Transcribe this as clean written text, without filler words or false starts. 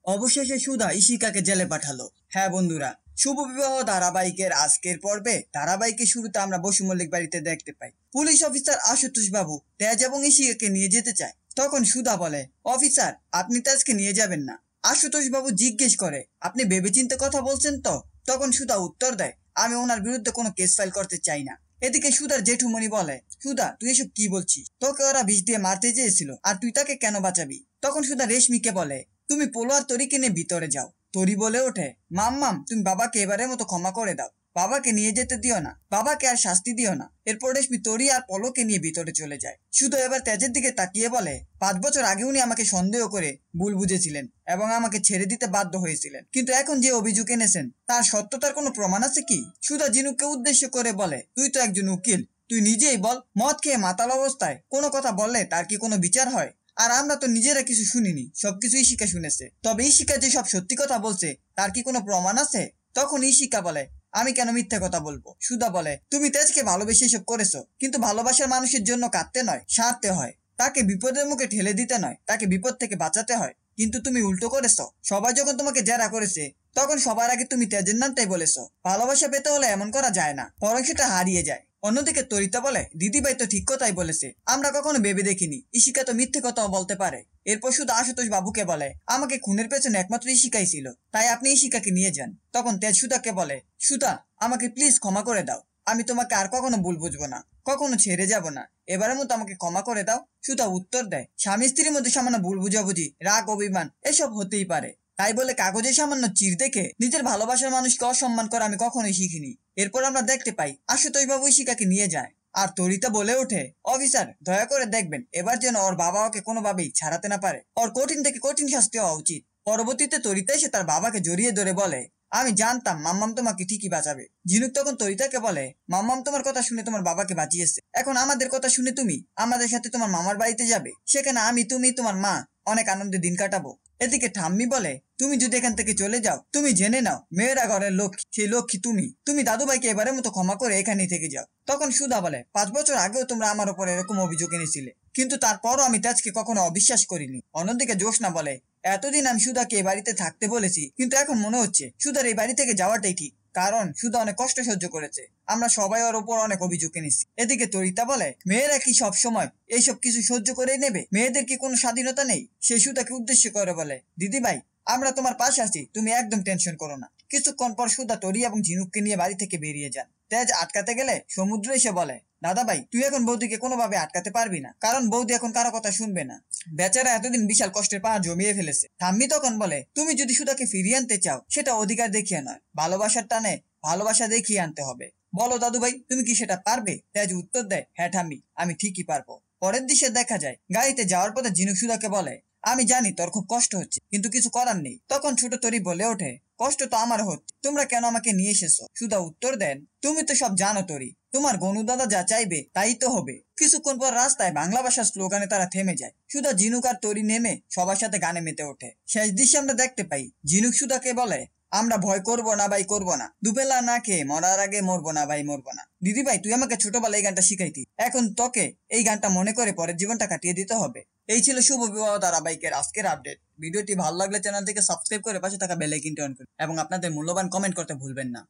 অবশেষে সুধা ইশিকাকে জেলে পাঠালো। হ্যাঁ বন্ধুরা, শুভ বিবাহ ধারাবাহিকের আজকের পর্বে ধারাবাহিকের শুরুতে আমরা বসু মল্লিক বাড়িতে দেখতে পাই পুলিশ অফিসার আশুতোষ বাবু তেজ এবং ইশিকাকে নিয়ে যেতে চায়। তখন সুধা বলে, অফিসার আপনি তেজকে নিয়ে যাবেন না। আশুতোষ বাবু জিজ্ঞেস করে, আপনি ভেবেচিন্তে কথা বলছেন তো? তখন সুধা উত্তর দেয়, আমি ওনার বিরুদ্ধে কোনো কেস ফাইল করতে চাই না। এদিকে সুধার জেঠুমণি বলে, সুধা তুই এসব কি বলছিস? তোকে ওরা বিষ দিয়ে মারতে চেয়েছিল, আর তুই তাকে কেন বাঁচাবি? তখন সুধা রেশমিকে বলে, তুমি পোলো আর তরিকে নিয়ে ভিতরে যাও। তরি বলে ওঠে, মাম্মাম তুমি বাবাকে এবারের মতো ক্ষমা করে দাও, বাবাকে নিয়ে যেতে দিও না, বাবাকে আর শাস্তি দিও না। এরপর রেশমি তরি আর পলোকে নিয়ে ভিতরে চলে যায়। শুধু এবার তেজের দিকে তাকিয়ে বলে, 5 বছর আগে উনি আমাকে সন্দেহ করে ভুল বুঝেছিলেন এবং আমাকে ছেড়ে দিতে বাধ্য হয়েছিলেন, কিন্তু এখন যে অভিযোগ এনেছেন তার সত্যতার কোনো প্রমাণ আছে কি? সুধা জিনুককে উদ্দেশ্য করে বলে, তুই তো একজন উকিল, তুই নিজেই বল, মদ খেয়ে মাতাল অবস্থায় কোনো কথা বললে তার কি কোনো বিচার হয়? আর আমরা তো নিজেরা কিছু শুনিনি, সবকিছু ইশিকা শুনেছে। তবে ইশিকা যে সব সত্যি কথা বলছে তার কি কোনো প্রমাণ আছে? তখন ইশিকা বলে, আমি কেন মিথ্যে কথা বলবো? সুধা বলে, তুমি তেজকে ভালোবেসে এসব করেছো, কিন্তু ভালোবাসার মানুষের জন্য কাঁদতে নয়, সারতে হয়। তাকে বিপদের মুখে ঠেলে দিতে নয়, তাকে বিপদ থেকে বাঁচাতে হয়। কিন্তু তুমি উল্টো করেছো। সবাই যখন তোমাকে জেরা করেছে তখন সবার আগে তুমি তেজের নামটাই বলেছো। ভালোবাসা পেতে হলে এমন করা যায় না, বরং সেটা হারিয়ে যায়। অন্যদিকে তরিতা বলে, দিদিভাই তো ঠিক কথাই বলেছে, আমরা কখনো ভেবে দেখিনি ইশিকা তো মিথ্যে কথাও বলতে পারে। এরপর শুধু আশুতোষ বাবুকে বলে, আমাকে খুনের পেছনে একমাত্র ইশিকাই ছিল, তাই আপনি ইশিকাকে নিয়ে যান। তখন তেজ সুধাকে বলে, সুধা আমাকে প্লিজ ক্ষমা করে দাও, আমি তোমাকে আর কখনো ভুল বুঝবো না, কখনো ছেড়ে যাব না, এবারের মতো আমাকে ক্ষমা করে দাও। সুধা উত্তর দেয়, স্বামী স্ত্রীর মধ্যে সামান্য ভুল বুঝাবুঝি, রাগ অভিমান এসব হতেই পারে, তাই বলে কাগজে সামান্য চির দেখে নিজের ভালোবাসার মানুষকে অসম্মান করা আমি কখনোই শিখিনি। এরপর আমরা দেখতে পাই আশুতোষ বাবু ইশিকাকে নিয়ে যায়। আর তরিতা বলে ওঠে, অফিসার দয়া করে দেখবেন এবার যেন ওর বাবা ওকে কোনোভাবেই ছাড়াতে না পারে, ওর কঠিন থেকে কঠিন শাস্তি হওয়া উচিত। পরবর্তীতে তরিতা এসে তার বাবাকে জড়িয়ে ধরে বলে, আমি জানতাম মাম্মাম তোমাকে ঠিকই বাঁচাবে। ঝিনুক তখন তরিতাকে বলে, মাম্মাম তোমার কথা শুনে তোমার বাবাকে বাঁচিয়েছে, এখন আমাদের কথা শুনে তুমি আমাদের সাথে তোমার মামার বাড়িতে যাবে, সেখানে আমি তুমি তোমার মা অনেক আনন্দে দিন কাটাবো। এদিকে ঠাম্মি বলে, তুমি যদি এখান থেকে চলে যাও, তুমি জেনে নাও মেয়েরা ঘরের লক্ষ্মী, সেই লক্ষ্মী তুমি দাদুভাইকে এবারের মতো ক্ষমা করে এখানেই থেকে যাও। তখন সুধা বলে, 5 বছর আগেও তোমরা আমার উপর এরকম অভিযোগ এনেছিলে, কিন্তু তারপরও আমি তেজকে কখনো অবিশ্বাস করিনি। অন্যদিকে জোসনা বলে, এতদিন আমি সুধাকে এই বাড়িতে থাকতে বলেছি, কিন্তু এখন মনে হচ্ছে সুধার এই বাড়ি থেকে যাওয়াটাই ঠিক, কারণ সুধা অনেক কষ্ট সহ্য করেছে, আমরা সবাই ওর উপর অনেক অভিযোগ এনেছি। এদিকে তরিতা বলে, মেয়েরা কি সব সময় এইসব কিছু সহ্য করেই নেবে? মেয়েদের কি কোনো স্বাধীনতা নেই? সে সুধাকে উদ্দেশ্য করে বলে, দিদিভাই আমরা তোমার পাশে আছি, তুমি একদম টেনশন করো না। কিছুক্ষণ পর সুধা তরি এবং ঝিনুককে নিয়ে বাড়ি থেকে বেরিয়ে যান। তেজ আটকাতে গেলে সমুদ্র এসে বলে, দাদা ভাই তুই এখন বৌদিকে কোনোভাবে আটকাতে পারবি না, কারণ বৌদি এখন কারো কথা শুনবে না, বেচারা এতদিন বিশাল কষ্টের পাহাড় জমিয়ে ফেলেছে। ঠাম্মি তখন বলে, তুমি যদি সুধাকে ফিরিয়ে আনতে চাও সেটা অধিকার দেখিয়ে নয়, ভালোবাসার টানে ভালোবাসা দেখিয়ে আনতে হবে। বলো দাদু ভাই তুমি কি সেটা পারবে? তেজ উত্তর দেয়, হ্যাঁ ঠাম্মি আমি ঠিকই পারবো। পরের দৃশ্যে দেখা যায় গাড়িতে যাওয়ার পথে ঝিনুক সুধাকে বলে, আমি জানি তোর খুব কষ্ট হচ্ছে, কিন্তু কিছু করার নেই। তখন ছোট তরি বলে ওঠে, কষ্ট তো আমার হচ্ছে, তোমরা কেন আমাকে নিয়ে এসেছো? সুধা উত্তর দেন, তুমি তো সব জানো তরি, তোমার গনু দাদা যা চাইবে তাই তো হবে। কিছুক্ষণ পর রাস্তায় বাংলা ভাষার স্লোগানে তারা থেমে যায়। সুধা ঝিনুক আর তরি নেমে সবার সাথে গানে মেতে ওঠে। শেষ দৃশ্যে আমরা দেখতে পাই ঝিনুক সুধাকে বলে, আমরা ভয় করব না ভাই, করব না, দুবেলা না খেয়ে মরার আগে মরবো না ভাই, মরবো না। দিদি ভাই তুই আমাকে ছোটবেলায় এই গানটা শিখাইতি, এখন তোকে এই গানটা মনে করে পরের জীবনটা কাটিয়ে দিতে হবে। এই ছিল শুভ বিবাহ ধারাবাহিকের আজকের আপডেট। ভিডিওটি ভালো লাগলে চ্যানেলটিকে সাবস্ক্রাইব করে পাশে থাকা বেল আইকনটি অন করুন এবং আপনাদের মূল্যবান কমেন্ট করতে ভুলবেন না।